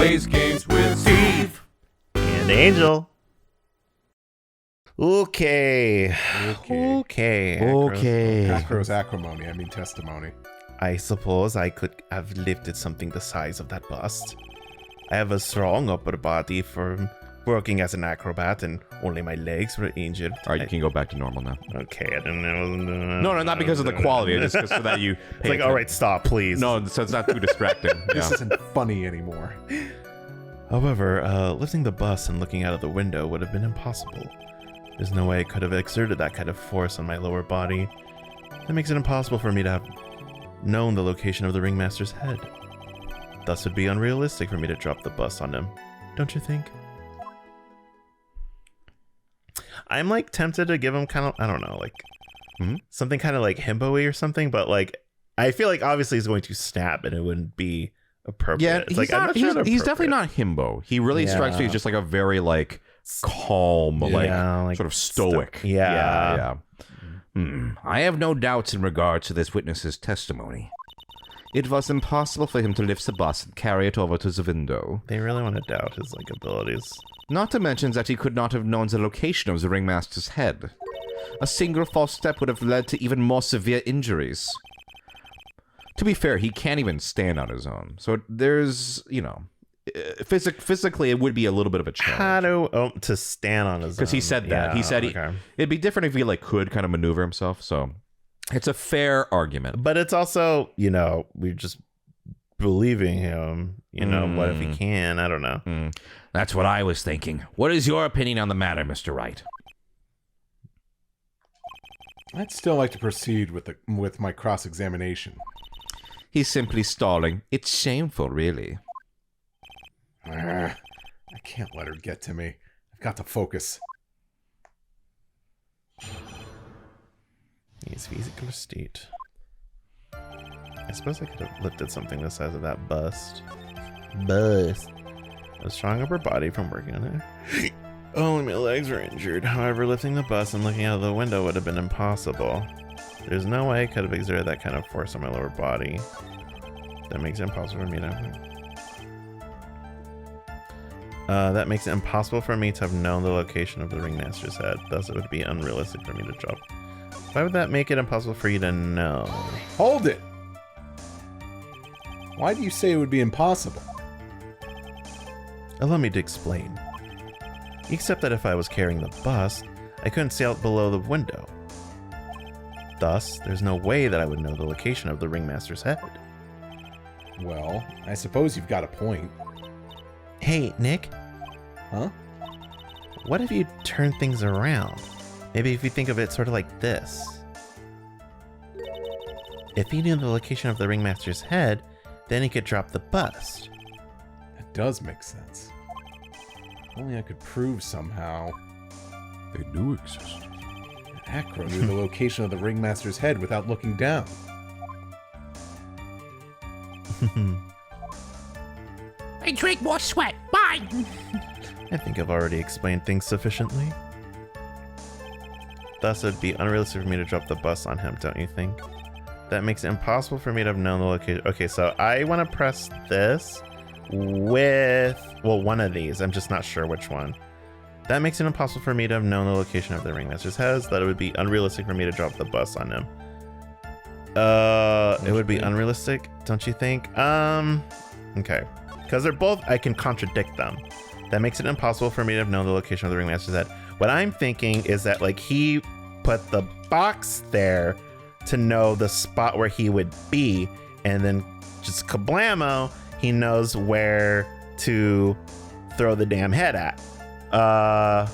plays games with Steve and Angel. Okay. Acro's acrimony, I mean testimony. I suppose I could have lifted something the size of that bust. I have a strong upper body from working as an acrobat, and only my legs were injured. All right, you can go back to normal now. Okay, I don't know. No, not because of the quality, just so that you... It's like, all right, stop, please. No, so it's not too distracting. This isn't funny anymore. However, lifting the bus and looking out of the window would have been impossible. There's no way I could have exerted that kind of force on my lower body. That makes it impossible for me to have known the location of the ringmaster's head. Thus, it would be unrealistic for me to drop the bus on him. Don't you think? I'm like tempted to give him kind of, I don't know, like something kind of like himbo-y or something, but like I feel like obviously he's going to snap and it wouldn't be appropriate. Yeah, it's he's, like, not, he's definitely not himbo. He really strikes me as just like a very like calm, like sort of stoic. Yeah. I have no doubts in regards to this witness's testimony. It was impossible for him to lift the bus and carry it over to the window. They really want to doubt his like abilities. Not to mention that he could not have known the location of the ringmaster's head. A single false step would have led to even more severe injuries. To be fair, he can't even stand on his own. So there's, you know, physically it would be a little bit of a challenge. To stand on his own. Because he said that. Yeah, he said okay. It'd be different if he like could kind of maneuver himself. So it's a fair argument. But it's also, you know, we're just believing him. You know, what if he can? I don't know. That's what I was thinking. What is your opinion on the matter, Mr. Wright? I'd still like to proceed with my cross-examination. He's simply stalling. It's shameful, really. I can't let her get to me. I've got to focus. His physical state. I suppose I could have lifted something the size of that bust. A strong upper body from working on it. Only my legs were injured. However, lifting the bus and looking out of the window would have been impossible. There's no way I could have exerted that kind of force on my lower body. That makes it impossible for me to have known the location of the ringmaster's head. Thus, it would be unrealistic for me to drop. Why would that make it impossible for you to know? Hold it! Why do you say it would be impossible? Allow me to explain. Except that if I was carrying the bus, I couldn't see out below the window. Thus, there's no way that I would know the location of the ringmaster's head. Well, I suppose you've got a point. Hey, Nick. Huh? What if you turn things around? Maybe if you think of it sort of like this. If he knew the location of the ringmaster's head, then he could drop the bust. That does make sense. If only I could prove somehow. They do exist. Acro knew the location of the ringmaster's head without looking down. I drink more sweat. Bye. I think I've already explained things sufficiently. Thus, it would be unrealistic for me to drop the bus on him, don't you think? That makes it impossible for me to have known the location. Okay, so I want to press this with, well, one of these. I'm just not sure which one. That makes it impossible for me to have known the location of the ringmaster's head. That it would be unrealistic for me to drop the bus on him. It would be unrealistic, don't you think? Okay. Because they're both, I can contradict them. That makes it impossible for me to have known the location of the ringmaster's head. What I'm thinking is that, like, he put the box there to know the spot where he would be, and then just kablamo, he knows where to throw the damn head at. But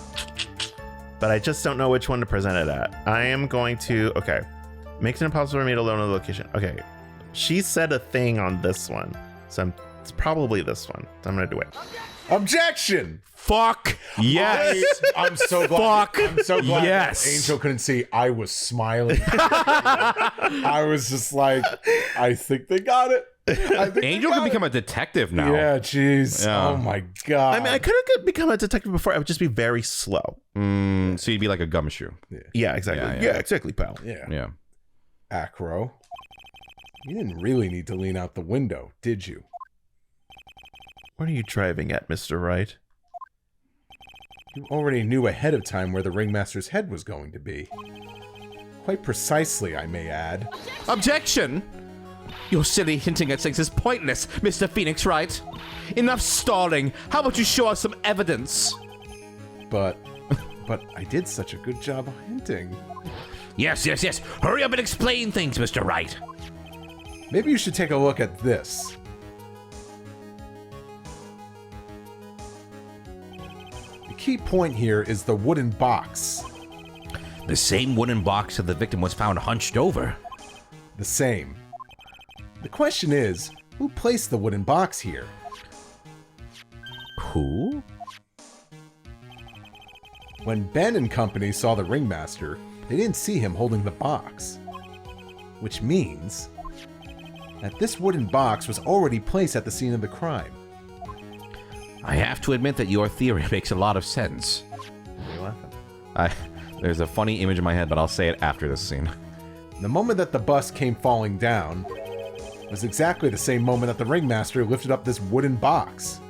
I just don't know which one to present it at. I am going to, okay. Makes it impossible for me to learn the location. Okay. She said a thing on this one. So it's probably this one. So I'm going to do it. Objection! Fuck yes! I'm so glad. Fuck I'm so glad yes! that Angel couldn't see. I was smiling. I was just like, I think they got it. Angel can become a detective now. Yeah, jeez. Yeah. Oh my god. I mean, I could have become a detective before. I would just be very slow. So you'd be like a gumshoe. Yeah, exactly. Yeah, exactly, pal. Yeah. Acro, you didn't really need to lean out the window, did you? What are you driving at, Mr. Wright? You already knew ahead of time where the ringmaster's head was going to be. Quite precisely, I may add. Objection! Your silly hinting at things is pointless, Mr. Phoenix Wright. Enough stalling. How about you show us some evidence? But I did such a good job of hinting. Yes. Hurry up and explain things, Mr. Wright. Maybe you should take a look at this. The key point here is the wooden box. The same wooden box that the victim was found hunched over. The same. The question is, who placed the wooden box here? Who? When Ben and company saw the ringmaster, they didn't see him holding the box. Which means that this wooden box was already placed at the scene of the crime. I have to admit that your theory makes a lot of sense. Why are you laughing? There's a funny image in my head, but I'll say it after this scene. The moment that the bus came falling down was exactly the same moment that the ringmaster lifted up this wooden box.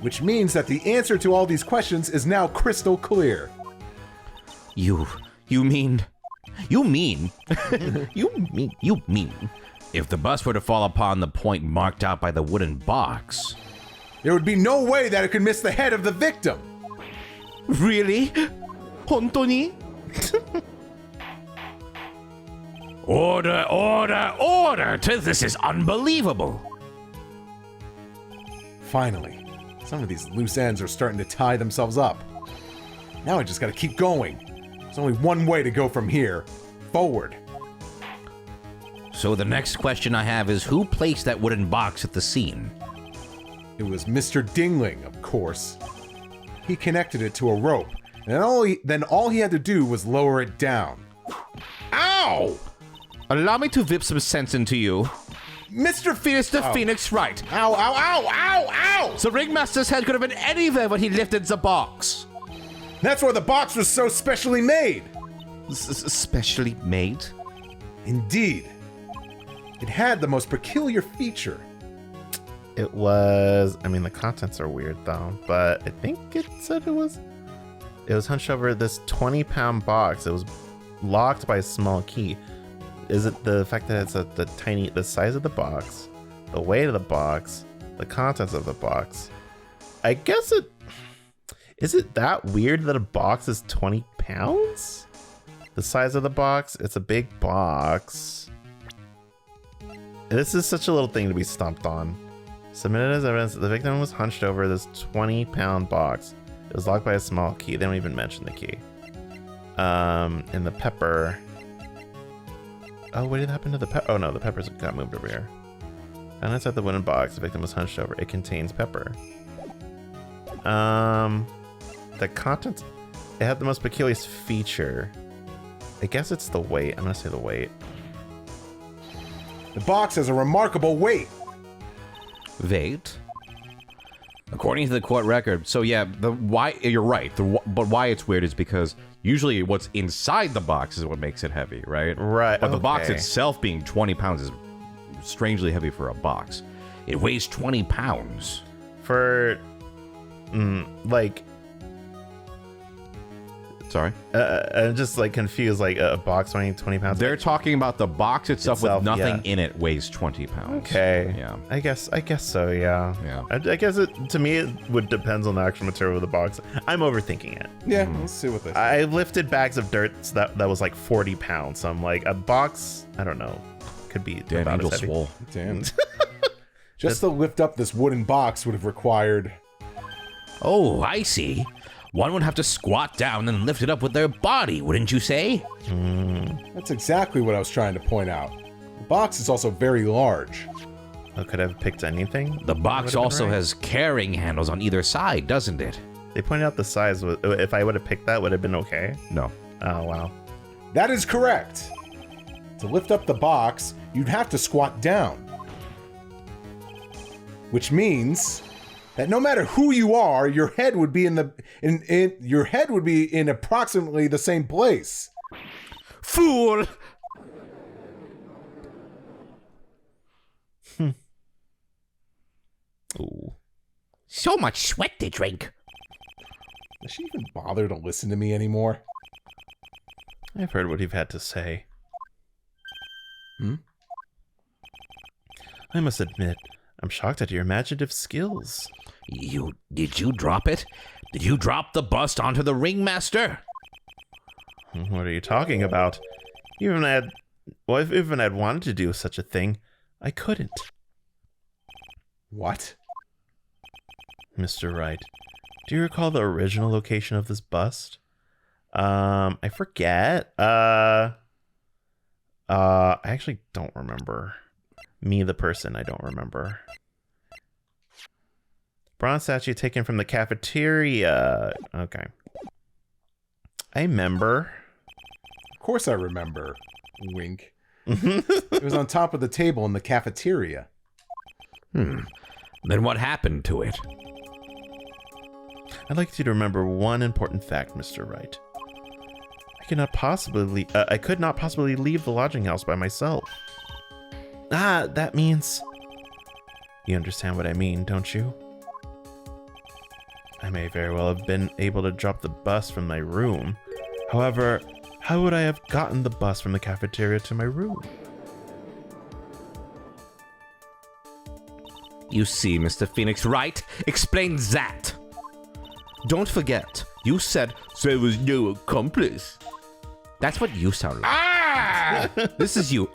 Which means that the answer to all these questions is now crystal clear. You mean... If the bus were to fall upon the point marked out by the wooden box... There would be no way that it could miss the head of the victim. Really? Hontoni? Order! This is unbelievable. Finally, some of these loose ends are starting to tie themselves up. Now I just gotta keep going. There's only one way to go from here. Forward. So the next question I have is, who placed that wooden box at the scene? It was Mr. Dingling, of course. He connected it to a rope, and then all he had to do was lower it down. Ow! Allow me to whip some sense into you. Mr. Phoenix Wright. Ow, ow, ow, ow, ow! The ringmaster's head could have been anywhere when he lifted the box. That's why the box was so specially made. Specially made? Indeed. It had the most peculiar feature. It was, I mean, the contents are weird though, but I think it said it was hunched over this 20-pound box. It was locked by a small key. Is it the fact that it's the size of the box, the weight of the box, the contents of the box? I guess is it that weird that a box is 20 pounds? The size of the box, it's a big box. This is such a little thing to be stumped on. Submitted as evidence that the victim was hunched over this 20-pound box. It was locked by a small key. They don't even mention the key. And the pepper. Oh, what did happen to the pepper? Oh no, the peppers got moved over here. Found inside the wooden box, the victim was hunched over. It contains pepper. The contents. It had the most peculiar feature. I guess it's the weight. I'm gonna say the weight. The box has a remarkable weight. Weight? According to the court record, so yeah, why you're right. But why it's weird is because usually what's inside the box is what makes it heavy, right? Right. But the box okay. itself being 20 pounds is strangely heavy for a box. It weighs 20 pounds. For, like, Sorry? I'm just like confused. Like a box weighing 20 pounds. They're talking about the box itself with nothing yeah. in it weighs 20 pounds. Okay. Yeah. I guess so. Yeah. Yeah. I guess to me it would depends on the actual material of the box. I'm overthinking it. Yeah, let's see what this. I lifted bags of dirt that was like 40 pounds. So I'm like a box. I don't know. Could be Damn, about Angel as heavy. swole. Damn. Just to lift up this wooden box would have required. Oh, I see. One would have to squat down and lift it up with their body, wouldn't you say? That's exactly what I was trying to point out. The box is also very large. Oh, could I have picked anything? The box also has carrying handles on either side, doesn't it? They pointed out the size. If I would have picked that, would have been okay. No. Oh wow. That is correct. To lift up the box, you'd have to squat down. Which means that no matter who you are, your head would be in approximately the same place. Fool! So much sweat to drink. Does she even bother to listen to me anymore? I've heard what you've had to say. I must admit, I'm shocked at your imaginative skills. Did you drop it? Did you drop the bust onto the ringmaster? What are you talking about? Even if I'd wanted to do such a thing, I couldn't. What? Mr. Wright, do you recall the original location of this bust? I forget. I actually don't remember. Me, the person, I don't remember. Bronze statue taken from the cafeteria. Okay. I remember. Of course I remember. Wink. It was on top of the table in the cafeteria. Then what happened to it? I'd like you to remember one important fact, Mr. Wright. I could not possibly leave the lodging house by myself. That means... You understand what I mean, don't you? I may very well have been able to drop the bus from my room. However, how would I have gotten the bus from the cafeteria to my room? You see, Mr. Phoenix Wright explains that. Don't forget, you said there was no accomplice. That's what you sound like. This is you.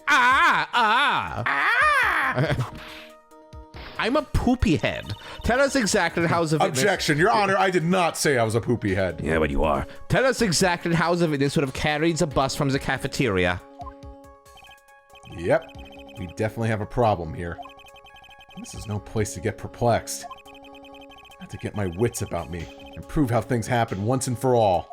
I'm a poopy head. Tell us exactly how the witness... Objection, Your Honor, I did not say I was a poopy head. Yeah, but you are. Tell us exactly how the witness would have carried the bus from the cafeteria. Yep, we definitely have a problem here. This is no place to get perplexed. I have to get my wits about me and prove how things happen once and for all.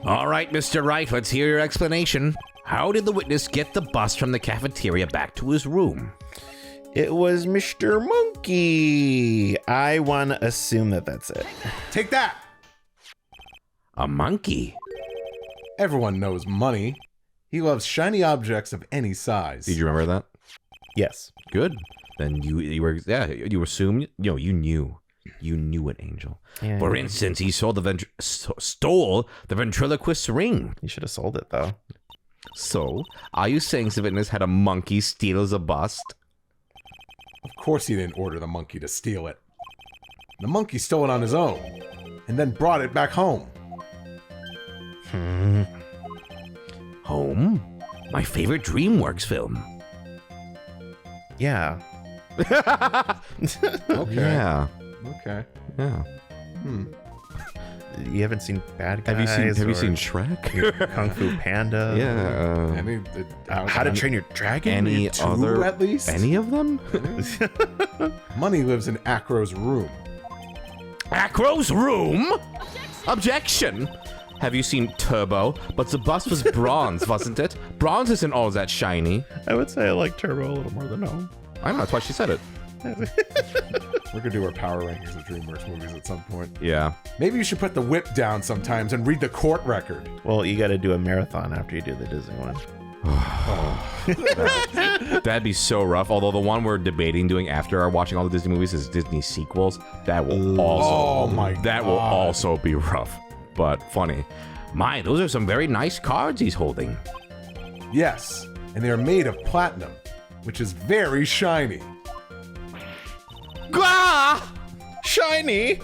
All right, Mr. Wright, let's hear your explanation. How did the witness get the bus from the cafeteria back to his room? It was Mr. Monkey. I want to assume that that's it. Take that! A monkey? Everyone knows money. He loves shiny objects of any size. Did you remember that? Yes. Good. Then you assumed, you knew it, Angel. Yeah, For instance, he stole the ventriloquist's ring. You should have sold it, though. So, are you saying the witness had a monkey steal the bust? Of course he didn't order the monkey to steal it. The monkey stole it on his own, and then brought it back home. Home? My favorite DreamWorks film. Yeah. Okay. Yeah. Okay. Yeah. You haven't seen Bad Guys? Have you or seen Shrek? Kung Fu Panda? Yeah. How to Train Your Dragon? Any two, other? at least? Any of them? Money lives in Acro's room. Acro's room? Objection! Have you seen Turbo? But the bust was bronze, wasn't it? Bronze isn't all that shiny. I would say I like Turbo a little more than Home. I know, that's why she said it. We're gonna do our power rankings of DreamWorks movies at some point. Yeah. Maybe you should put the whip down sometimes and read the court record. Well, you got to do a marathon after you do the Disney one. That'd be so rough. Although the one we're debating doing after our watching all the Disney movies is Disney sequels. That will also be rough, but funny. My, those are some very nice cards he's holding. Yes, and they are made of platinum, which is very shiny. Gah! Shiny!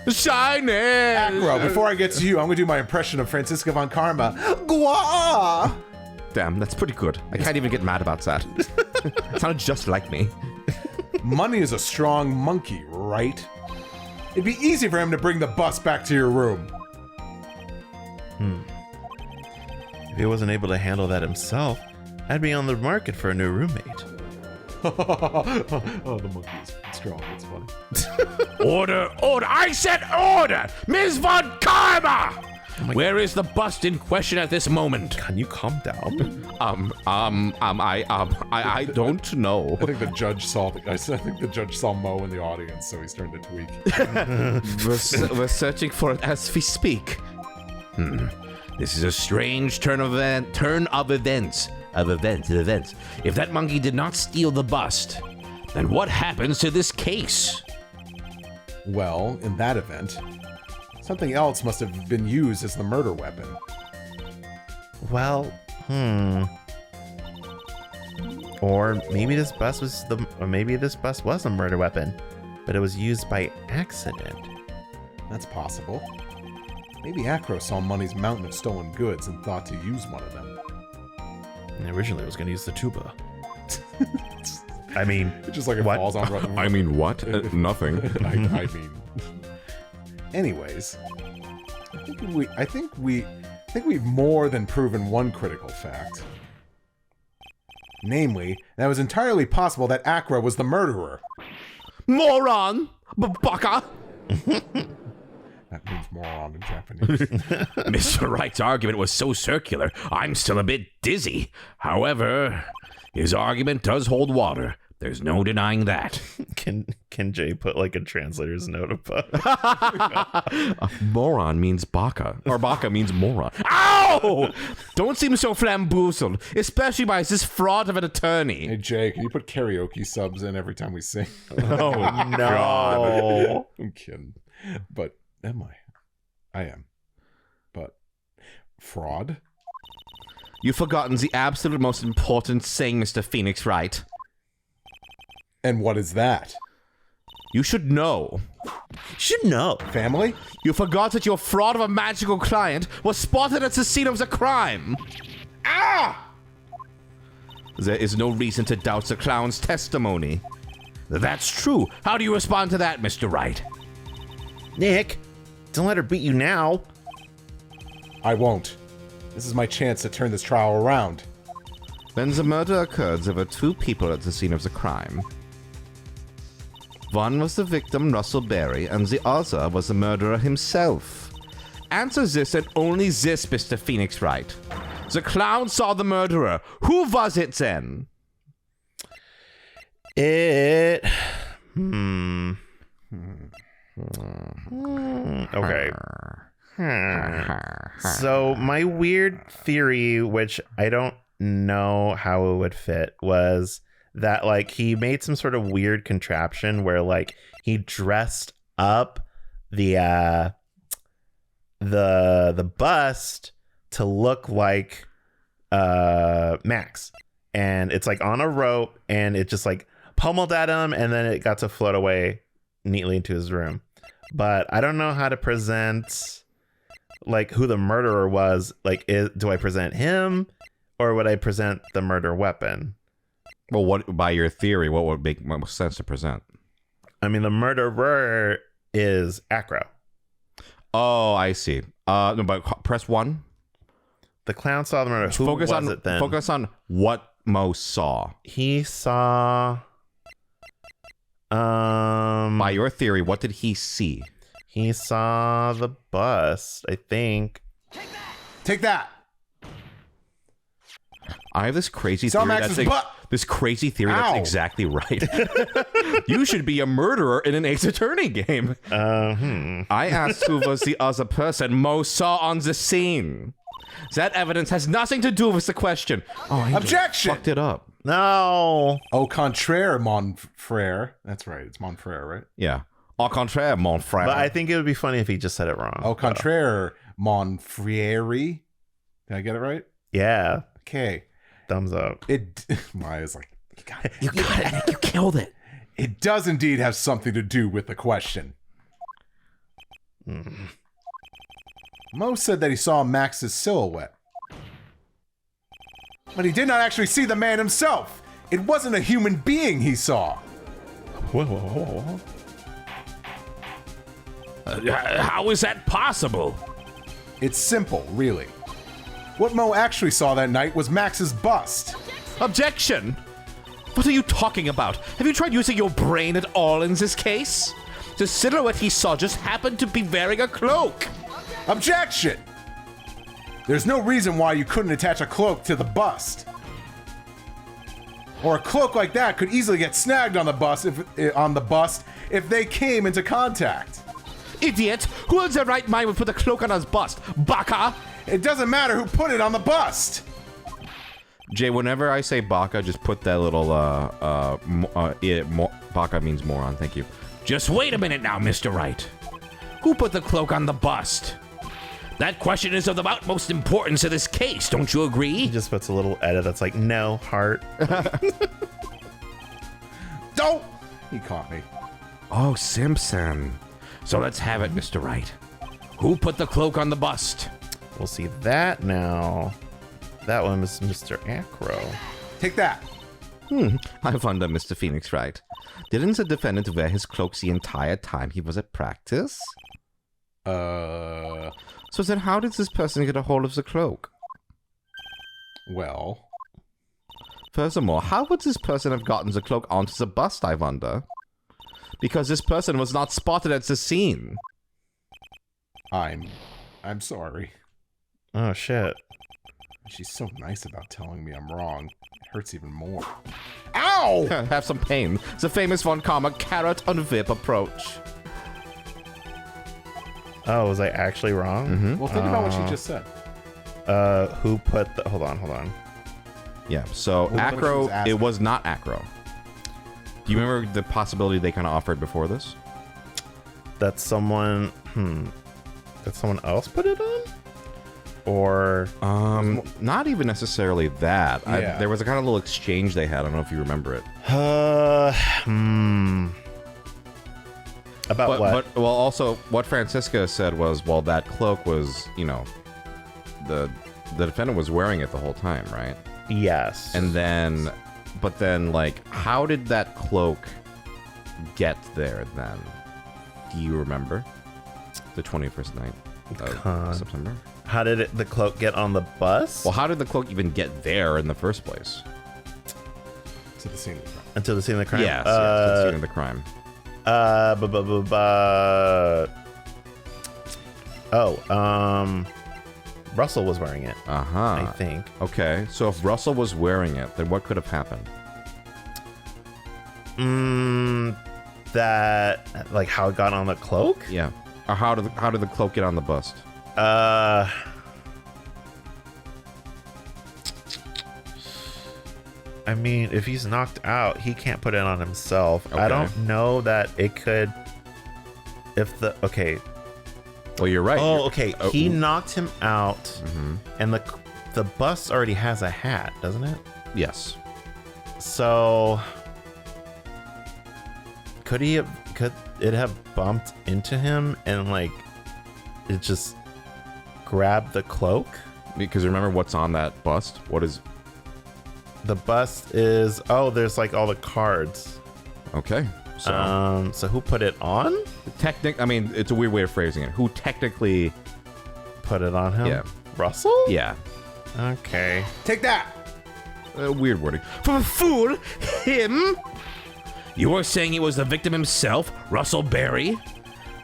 Shiny! Acro, before I get to you, I'm gonna do my impression of Franziska von Karma. Gwa! Damn, that's pretty good. I can't even get mad about that. It sounded just like me. Money is a strong monkey, right? It'd be easy for him to bring the bus back to your room. If he wasn't able to handle that himself, I'd be on the market for a new roommate. Oh, the monkey is strong. It's funny. Order! I said order! Ms. Von Karma! Where is the bust in question at this moment? Can you calm down? I don't know. I think the judge saw Mo in the audience, so he's starting to tweak. We're searching for it as we speak. This is a strange turn of events. If that monkey did not steal the bust, then what happens to this case? Well, in that event, something else must have been used as the murder weapon. Well, Or maybe this bus was a murder weapon, but it was used by accident. That's possible. Maybe Acro saw Money's mountain of stolen goods and thought to use one of them. And originally I was going to use the tuba. I mean, Just like it what? falls on. I mean, what? Nothing. I mean. Anyways, I think we've more than proven one critical fact. Namely, that it was entirely possible that Acro was the murderer. Moron! Baka! That means moron in Japanese. Mr. Wright's argument was so circular, I'm still a bit dizzy. However, his argument does hold water. There's no denying that. Can Jay put like a translator's note above? Moron means Baka, or Baka means moron. Ow! Don't seem so flamboozled, especially by this fraud of an attorney. Hey Jay, can you put karaoke subs in every time we sing? Oh no! I'm kidding. But am I? I am. But fraud? You've forgotten the absolute most important thing, Mr. Phoenix Wright. And what is that? You should know. Should know. Family? You forgot that your fraud of a magical client was spotted at the scene of the crime. Ah! There is no reason to doubt the clown's testimony. That's true. How do you respond to that, Mr. Wright? Nick, don't let her beat you now. I won't. This is my chance to turn this trial around. When the murder occurred, there were two people at the scene of the crime. One was the victim, Russell Berry, and the other was the murderer himself. Answer this and only this, Mr. Phoenix Wright. The clown saw the murderer. Who was it then? Okay. So my weird theory, which I don't know how it would fit, was that like he made some sort of weird contraption where like he dressed up the bust to look like Max, and it's like on a rope and it just like pummeled at him, and then it got to float away neatly into his room. But I don't know how to present like who the murderer was. Like, do I present him or would I present the murder weapon? Well, what by your theory, what would make most sense to present? I mean, the murderer is Acro. Oh, I see. No, but press 1. The clown saw the murder. Who Focus was on it then? Focus on what Mo saw. He saw. By your theory, what did he see? He saw the bust, I think. Take that! I have this crazy Saw theory Max's butt! that's exactly right. You should be a murderer in an Ace Attorney game. I asked who was the other person Mo saw on the scene. That evidence has nothing to do with the question. Oh, I Objection! fucked it up. No. Au contraire, mon frère. That's right. It's mon frère, right? Yeah. Au contraire, mon frère. But I think it would be funny if he just said it wrong. Au contraire, mon frère. Did I get it right? Yeah. Okay. Thumbs up. Maya's like, You got it, Nick. You killed it. it does indeed have something to do with the question. Mo said that he saw Max's silhouette. But he did not actually see the man himself. It wasn't a human being he saw. Whoa. How is that possible? It's simple, really. What Mo actually saw that night was Max's bust. Objection! What are you talking about? Have you tried using your brain at all in this case? The silhouette he saw just happened to be wearing a cloak. Objection! There's no reason why you couldn't attach a cloak to the bust. Or a cloak like that could easily get snagged on the bust if they came into contact. Idiot! Who in their right mind would put a cloak on his bust? Baka! It doesn't matter who put it on the bust. Jay, whenever I say Baka, just put that little, Baka means moron, thank you. Just wait a minute now, Mr. Wright. Who put the cloak on the bust? That question is of the utmost importance to this case, don't you agree? He just puts a little edit that's like, no, heart. Don't! He caught me. Oh, Simpson. So let's have it, Mr. Wright. Who put the cloak on the bust? We'll see that now. That one was Mr. Acro. Take that. I wonder, Mr. Phoenix Wright. Didn't the defendant wear his cloak the entire time he was at practice? So then how did this person get a hold of the cloak? Well... Furthermore, how would this person have gotten the cloak onto the bust, I wonder? Because this person was not spotted at the scene. I'm sorry. Oh, shit. She's so nice about telling me I'm wrong. It hurts even more. Ow! Have some pain. The famous Von Karma carrot and whip approach. Oh, was I actually wrong? Well, think about what she just said. Who put the... Hold on. Yeah, so Well, Acro, asking. it was not Acro. Do you remember the possibility they kind of offered before this? That someone... That someone else put it on? Or... Not even necessarily that. Yeah. There was a kind of little exchange they had. I don't know if you remember it. About what? But, well, also, what Francisca said was, well, that cloak was, you know, the defendant was wearing it the whole time, right? Yes. And then, but then, like, how did that cloak get there then? Do you remember? The 21st night of September? How did the cloak get on the bus? Well, how did the cloak even get there in the first place? To the scene of the crime. Until the scene of the crime? Yes, to the scene of the crime. Russell was wearing it, Uh-huh. I think. Okay, so if Russell was wearing it, then what could have happened? That, like, how it got on the cloak? Yeah. Or how did the cloak get on the bust? I mean, if he's knocked out, he can't put it on himself. Okay. I don't know that it could... Okay. Well, you're right. Oh, You're- okay. Oh, He ooh. knocked him out, and the bus already has a hat, doesn't it? Yes. So... Could it have bumped into him and, like, it just grabbed the cloak? Because remember what's on that bust? What is... The bust is... Oh, there's, like, all the cards. Okay. So, So who put it on? I mean, it's a weird way of phrasing it. Who technically... Put it on him? Yeah. Russell? Yeah. Okay. Take that! Weird wording. For fool, him? You were saying he was the victim himself, Russell Berry?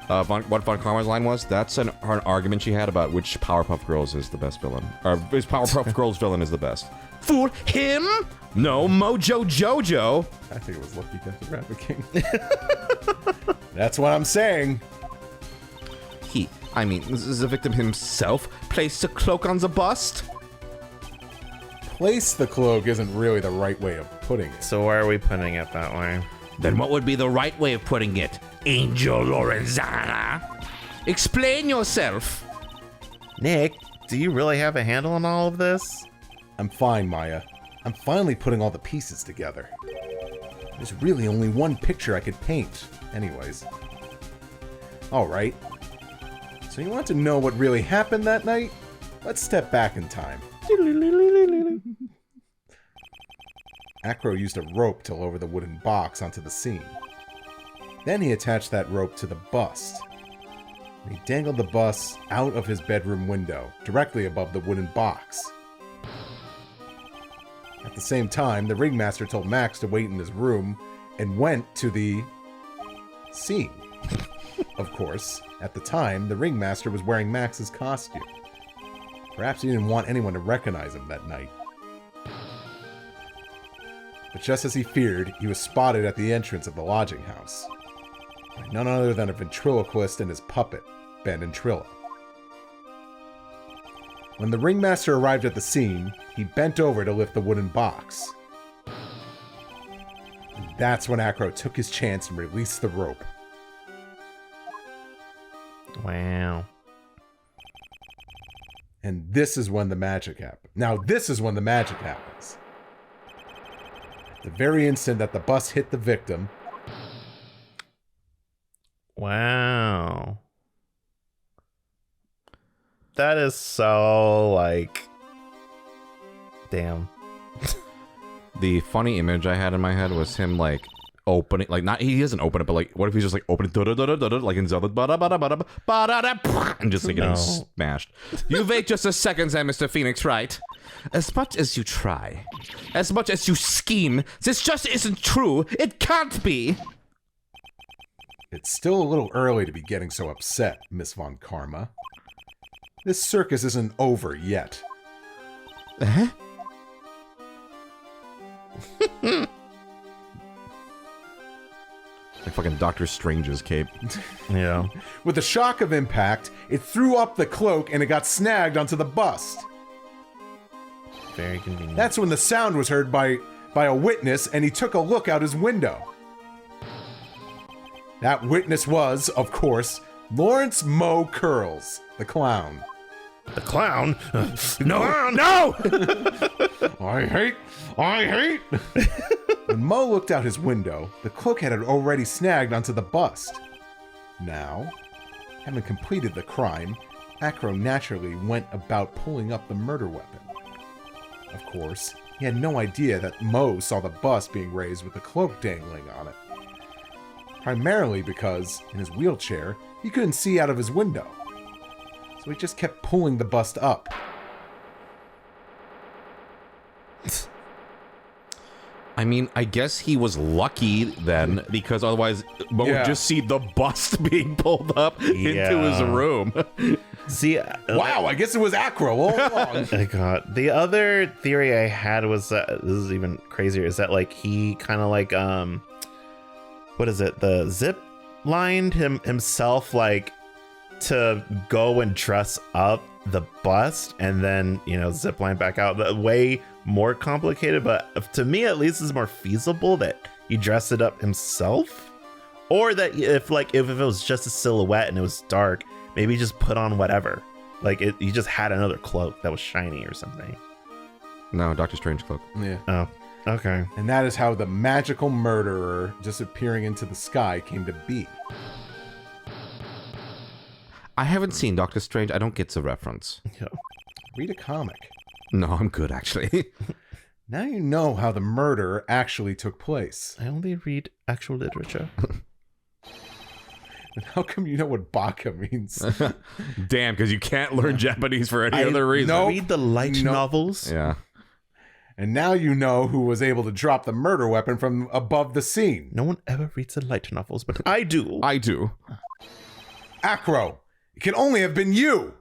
What Von Karma's line was? That's an argument she had about which Powerpuff Girls is the best villain. Or which Powerpuff Girls villain is the best. Fool, him? No, Mojo Jojo. I think it was Lucky Got the Rabbit King. That's what I'm saying. The victim himself placed a cloak on the bust? Place the cloak isn't really the right way of putting it. So why are we putting it that way? Then what would be the right way of putting it, Angel Lorenzana? Explain yourself. Nick, do you really have a handle on all of this? I'm fine, Maya. I'm finally putting all the pieces together. There's really only one picture I could paint. Anyways. Alright. So you want to know what really happened that night? Let's step back in time. Acro used a rope to lower the wooden box onto the scene. Then he attached that rope to the bust. And he dangled the bust out of his bedroom window, directly above the wooden box. At the same time, the ringmaster told Max to wait in his room and went to the scene. Of course, at the time, the ringmaster was wearing Max's costume. Perhaps he didn't want anyone to recognize him that night. But just as he feared, he was spotted at the entrance of the lodging house by none other than a ventriloquist and his puppet, Ben and Trilla. When the ringmaster arrived at the scene, he bent over to lift the wooden box. And that's when Acro took his chance and released the rope. Wow. And this is when the magic happened. Now, this is when the magic happens. The very instant that the bus hit the victim. Wow. That is so, like... Damn. The funny image I had in my head was him, like, opening, like, not, he doesn't open it, but, like, what if he's just, like, opening, like in Zelda, and just, like, getting smashed. You wait just a second there, Mr. Phoenix, right? As much as you try, as much as you scheme, this just isn't true. It can't be. It's still a little early to be getting so upset, Miss Von Karma. This circus isn't over yet. Huh? Like fucking Doctor Strange's cape. Yeah. With the shock of impact, it threw up the cloak and it got snagged onto the bust. Very convenient. That's when the sound was heard by a witness, and he took a look out his window. That witness was, of course, Lawrence Moe Curls, the clown. The clown? No! No! I hate! When Moe looked out his window, the cloak had already snagged onto the bust. Now, having completed the crime, Acro naturally went about pulling up the murder weapon. Of course, he had no idea that Moe saw the bust being raised with the cloak dangling on it. Primarily because, in his wheelchair, he couldn't see out of his window. So he just kept pulling the bust up. I mean, I guess he was lucky then, because otherwise Mo would just see the bust being pulled up into his room. See, Wow, I guess it was Acro all along. oh God. The other theory I had was that, this is even crazier, is that like he kind of like what is it? The zip lined himself like to go and dress up the bust and then, you know, zip line back out. The way more complicated, but to me at least it's more feasible that he dressed it up himself, or that if it was just a silhouette and it was dark, maybe he just put on whatever, like he just had another cloak that was shiny or something. No, Doctor Strange cloak. Yeah. Oh, okay. And that is how the magical murderer disappearing into the sky came to be. I haven't seen Doctor Strange. I don't get the reference. Yeah. Read a comic. No, I'm good, actually. Now you know how the murder actually took place. I only read actual literature. And how come you know what Baka means? Damn, because you can't learn Japanese for any other reason. no. Read the light novels. Yeah. And now you know who was able to drop the murder weapon from above the scene. No one ever reads the light novels, but I do. I do. Acro, it can only have been you.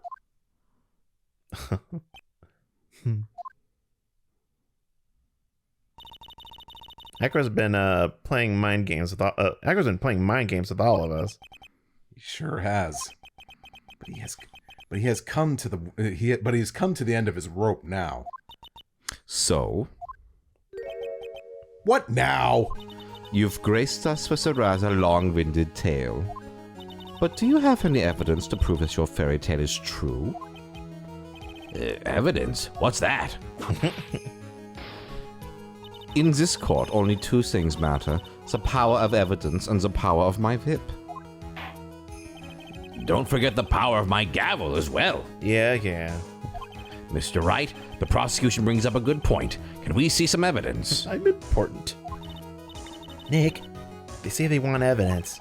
Acro's been playing mind games with Acro's been playing mind games with all of us. He sure has. But he has come to the end of his rope now. So, What now? you've graced us with a rather long-winded tale. But do you have any evidence to prove that your fairy tale is true? Evidence? What's that? In this court, only two things matter. The power of evidence and the power of my whip. Don't forget the power of my gavel as well. Yeah. Mr. Wright, the prosecution brings up a good point. Can we see some evidence? I'm important. Nick, they say they want evidence.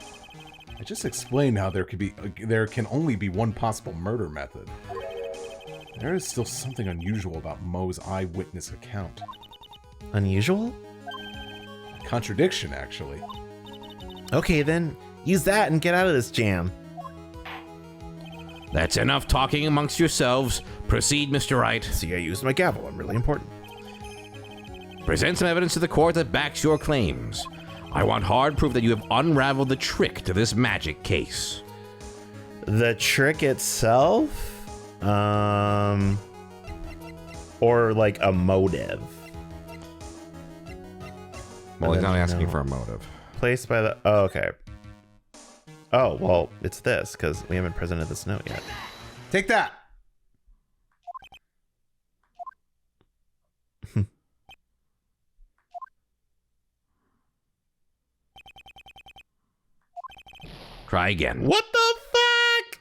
I just explained how there can only be one possible murder method. There is still something unusual about Moe's eyewitness account. Unusual? Contradiction, actually. Okay, then use that and get out of this jam. That's enough talking amongst yourselves. Proceed, Mr. Wright. See, I used my gavel. I'm really important. Present some evidence to the court that backs your claims. I want hard proof that you have unraveled the trick to this magic case. The trick itself? or like a motive. Well, he's not asking No. for a motive. Placed by the. Oh, okay. Oh, well, it's this because we haven't presented this note yet. Take that. Try again. What the fuck?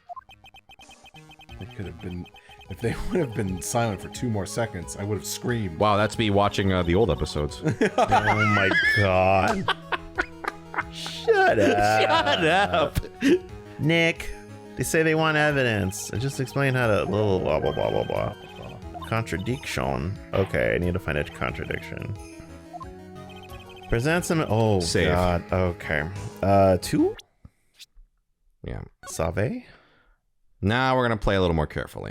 They could have been. If they would have been silent for 2 more seconds, I would have screamed. Wow, that's me watching the old episodes. Oh my god. Shut up. Shut up. Nick, they say they want evidence. I just explained how to blah blah blah blah blah blah. Contradiction. Okay, I need to find a contradiction. Present some. Oh Save. god. Okay. 2. Yeah. Save. Now we're gonna play a little more carefully.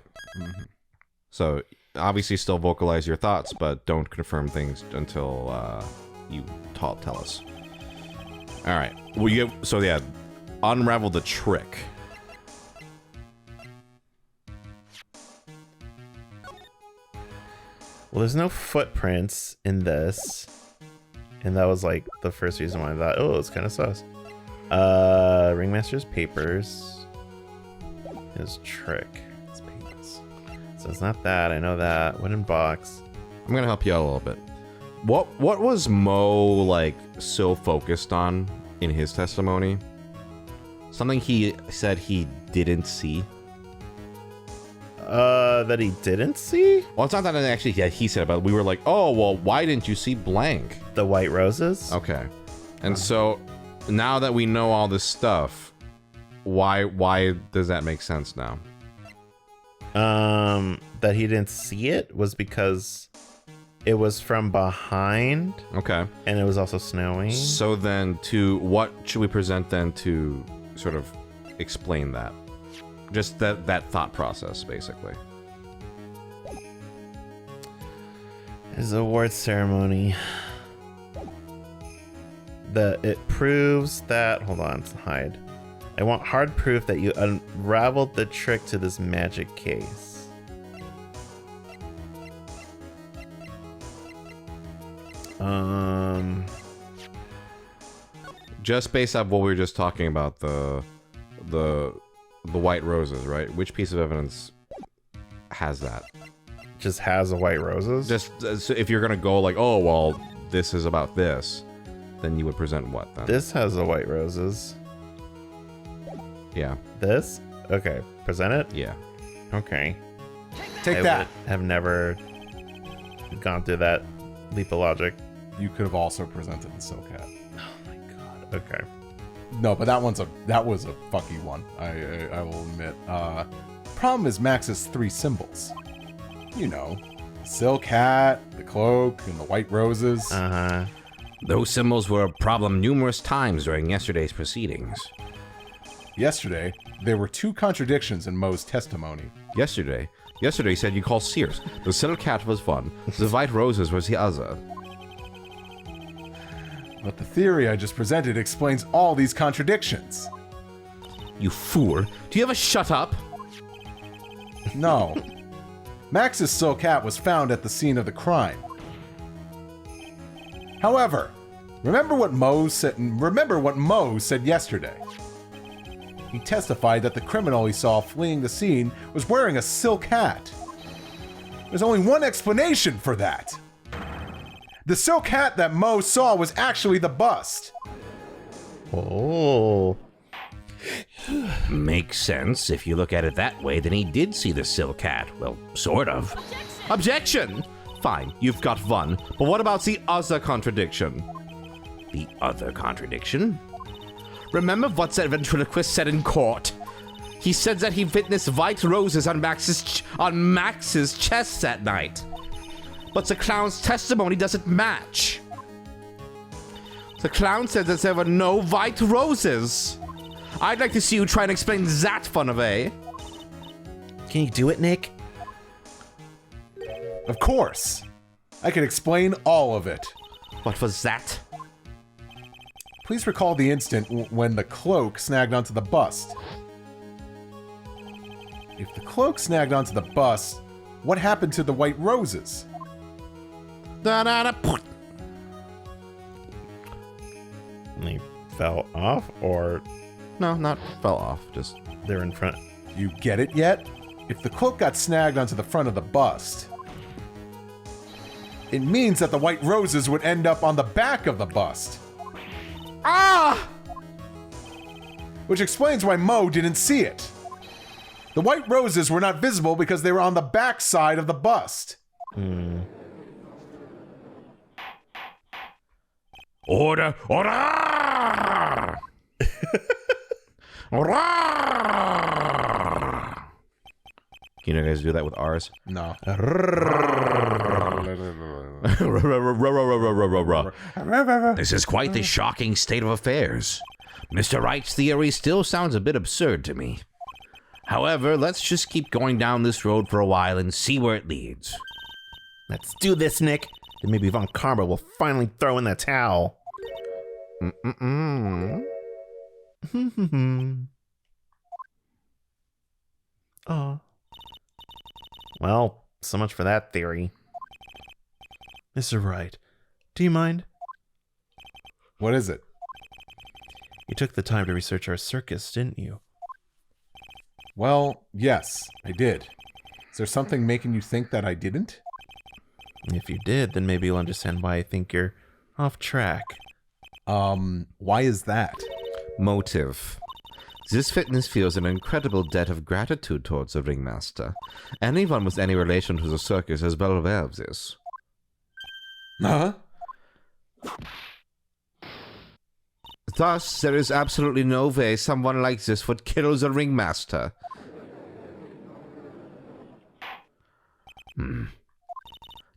So obviously, still vocalize your thoughts, but don't confirm things until you tell us. All right. So yeah, unravel the trick. Well, there's no footprints in this, and that was like the first reason why I thought, oh, it's kind of sus. Ringmaster's papers. His trick. His papers. So it's not that. I know that. Wooden box. I'm gonna help you out a little bit. What was Mo like so focused on in his testimony? Something he said he didn't see. That he didn't see? Well, it's not that actually he said it, but we were like, oh, well, why didn't you see blank? The white roses? Okay. And so now that we know all this stuff, why does that make sense now? That he didn't see it was because it was from behind Okay. and it was also snowing. So then what should we present then to sort of explain that? Just that thought process, basically. His award ceremony. It proves that. Hold on, hide. I want hard proof that you unraveled the trick to this magic case. Just based off what we were just talking about, the white roses, right? Which piece of evidence has that? Just has a white roses? Just so if you're gonna go like, oh well, this is about this, then you would present what then? This has the white roses. Yeah. This? Okay. Present it? Yeah. Okay. Take I that. have never gone through that leap of logic. You could have also presented the Silk Hat. Oh my god. Okay. No, but that was a fucky one. I will admit. Problem is Max's 3 symbols. You know, Silk Hat, the cloak, and the white roses. Uh-huh. Those symbols were a problem numerous times during yesterday's proceedings. Yesterday, there were 2 contradictions in Mo's testimony. Yesterday he said you call Sears. The silk cat was one. The white roses was the other. But the theory I just presented explains all these contradictions. You fool. Do you ever shut up? No. Max's Silk Hat was found at the scene of the crime. However, remember what Mo said yesterday. He testified that the criminal he saw fleeing the scene was wearing a silk hat. There's only one explanation for that. The silk hat that Mo saw was actually the bust. Oh. Makes sense. If you look at it that way, then he did see the silk hat. Well, sort of. Objection! Fine, you've got one. But what about the other contradiction? The other contradiction? Remember what that ventriloquist said in court? He said that he witnessed white roses on Max's chest that night. But the clown's testimony doesn't match. The clown said that there were no white roses. I'd like to see you try and explain that fun of a. Can you do it, Nick? Of course. I can explain all of it. What was that? Please recall the instant when the cloak snagged onto the bust. If the cloak snagged onto the bust, What happened to the white roses? And they fell off, or No, not fell off. Just they're in front. You get it yet? If the cloak got snagged onto the front of the bust, it means that the white roses would end up on the back of the bust. ah. Which explains why Mo didn't see it. The white roses were not visible because they were on the back side of the bust. Order! Order! Can you guys do that with R's? No. This is quite the shocking state of affairs. Mr. Wright's theory still sounds a bit absurd to me. However, let's just keep going down this road for a while and see where it leads. Let's do this, Nick. Then maybe Von Karma will finally throw in the towel. Oh. Well, so much for that theory. Mr. Wright, do you mind? What is it? You took the time to research our circus, didn't you? Well, yes, I did. Is there something making you think that I didn't? If you did, then maybe you'll understand why I think you're off track. Why is that? Motive. This fitness feels an incredible debt of gratitude towards the ringmaster. Anyone with any relation to the circus is well aware of this. Huh? Thus, there is absolutely no way someone like this would kill the ringmaster.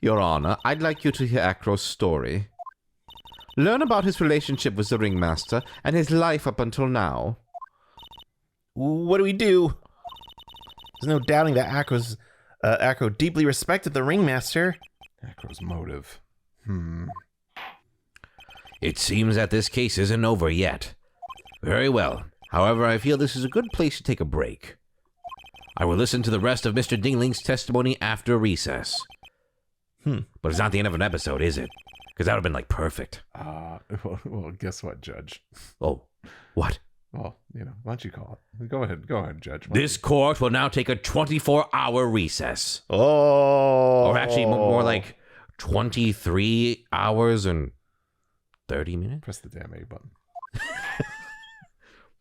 Your Honor, I'd like you to hear Acro's story. Learn about his relationship with the ringmaster and his life up until now. What do we do? There's no doubting that Acro deeply respected the ringmaster. Acro's motive. It seems that this case isn't over yet. Very well. However, I feel this is a good place to take a break. I will listen to the rest of Mr. Dingling's testimony after recess. But it's not the end of an episode, is it? Because that would have been, like, perfect. Well, guess what, Judge? Oh, what? Well, you know, why don't you call it? Go ahead, Judge. This court will now take a 24-hour recess. Oh. Or actually, more like 23 hours and 30 minutes? Press the damn A button.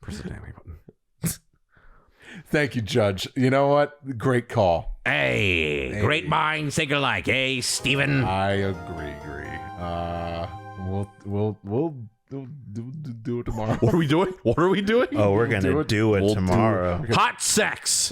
Press the damn button. Thank you, Judge. You know what? Great call. Hey, great minds think alike, eh, Steven? I agree. We'll do it tomorrow. What are we doing? Oh, we're gonna do it We'll tomorrow. Hot sex!